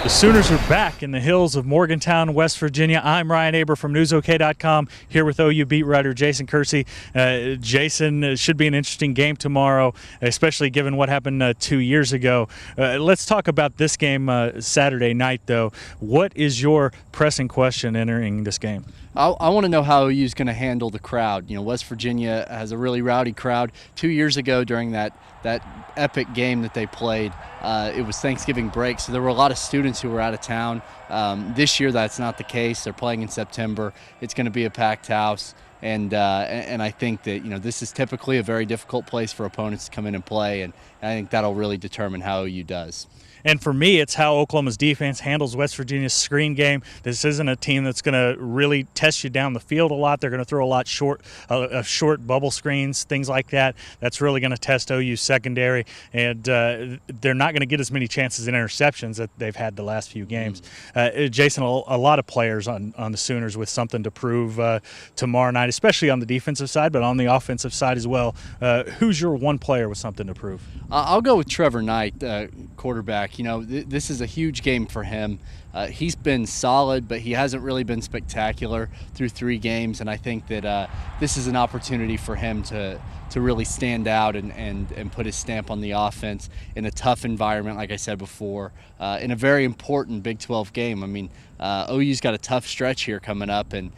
The Sooners are back in the hills of Morgantown, West Virginia. I'm Ryan Aber from NewsOK.com, here with OU beat writer Jason Kersey. Jason, it should be an interesting game tomorrow, especially given what happened 2 years ago. Let's talk about this game Saturday night, though. What is your pressing question entering this game? I want to know how OU is going to handle the crowd. You know, West Virginia has a really rowdy crowd. 2 years ago during that epic game that they played, it was Thanksgiving break, so there were a lot of students who were out of town. This year that's not the case. They're playing in September. It's going to be a packed house. And I think that, you know, this is typically a very difficult place for opponents to come in and play, and I think that'll really determine how OU does. And for me, it's how Oklahoma's defense handles West Virginia's screen game. This isn't a team that's going to really test you down the field a lot. They're going to throw a lot short bubble screens, things like that. That's really going to test OU's secondary, and they're not going to get as many chances in interceptions that they've had the last few games. Jason, a lot of players on the Sooners with something to prove tomorrow night, especially on the defensive side, but on the offensive side as well. Who's your one player with something to prove? I'll go with Trevor Knight, quarterback. You know, this is a huge game for him. He's been solid, but he hasn't really been spectacular through 3 games, and I think that this is an opportunity for him to really stand out and put his stamp on the offense in a tough environment, like I said before, in a very important Big 12 game. I mean, OU's got a tough stretch here coming up, and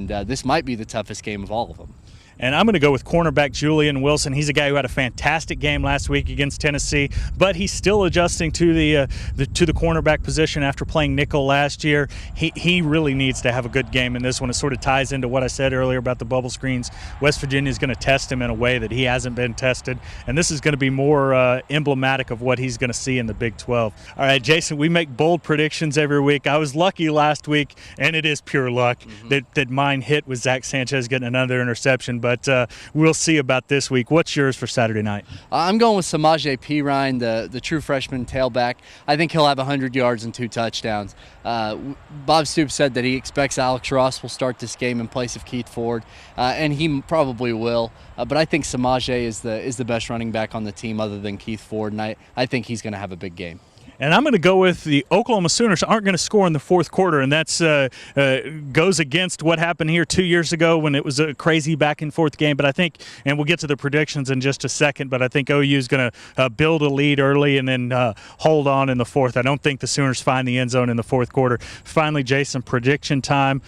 this might be the toughest game of all of them. And I'm going to go with cornerback Julian Wilson. He's a guy who had a fantastic game last week against Tennessee, but he's still adjusting to the cornerback position after playing nickel last year. He really needs to have a good game in this one. It sort of ties into what I said earlier about the bubble screens. West Virginia is going to test him in a way that he hasn't been tested, and this is going to be more emblematic of what he's going to see in the Big 12. All right, Jason, we make bold predictions every week. I was lucky last week, and it is pure luck that mine hit with Zach Sanchez getting another interception. But we'll see about this week. What's yours for Saturday night? I'm going with Samaje Perine, the true freshman tailback. I think he'll have 100 yards and 2 touchdowns. Bob Stoops said that he expects Alex Ross will start this game in place of Keith Ford, and he probably will. But I think Samaje is the best running back on the team other than Keith Ford, and I think he's going to have a big game. And I'm going to go with the Oklahoma Sooners aren't going to score in the fourth quarter, and that's goes against what happened here 2 years ago when it was a crazy back-and-forth game. But I think, and we'll get to the predictions in just a second, but I think OU is going to build a lead early and then hold on in the fourth. I don't think the Sooners find the end zone in the fourth quarter. Finally, Jason, prediction time.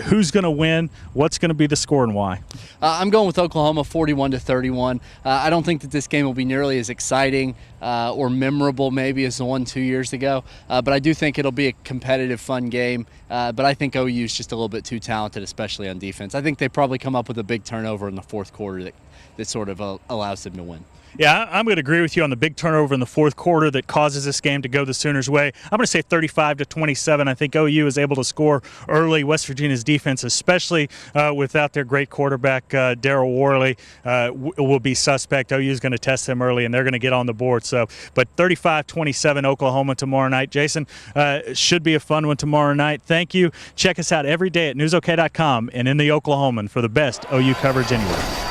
Who's going to win? What's going to be the score and why? I'm going with Oklahoma 41-31. I don't think that this game will be nearly as exciting or memorable maybe as the one 2 years ago, but I do think it'll be a competitive, fun game. But I think OU is just a little bit too talented, especially on defense. I think they probably come up with a big turnover in the fourth quarter that sort of allows them to win. Yeah, I'm going to agree with you on the big turnover in the fourth quarter that causes this game to go the Sooners' way. I'm going to say 35-27. I think OU is able to score early. West Virginia's defense, especially without their great quarterback, Darryl Worley, will be suspect. OU is going to test them early, and they're going to get on the board. But 35-27 Oklahoma tomorrow night. Jason, should be a fun one tomorrow night. Thank you. Check us out every day at NewsOK.com and in the Oklahoman for the best OU coverage anywhere.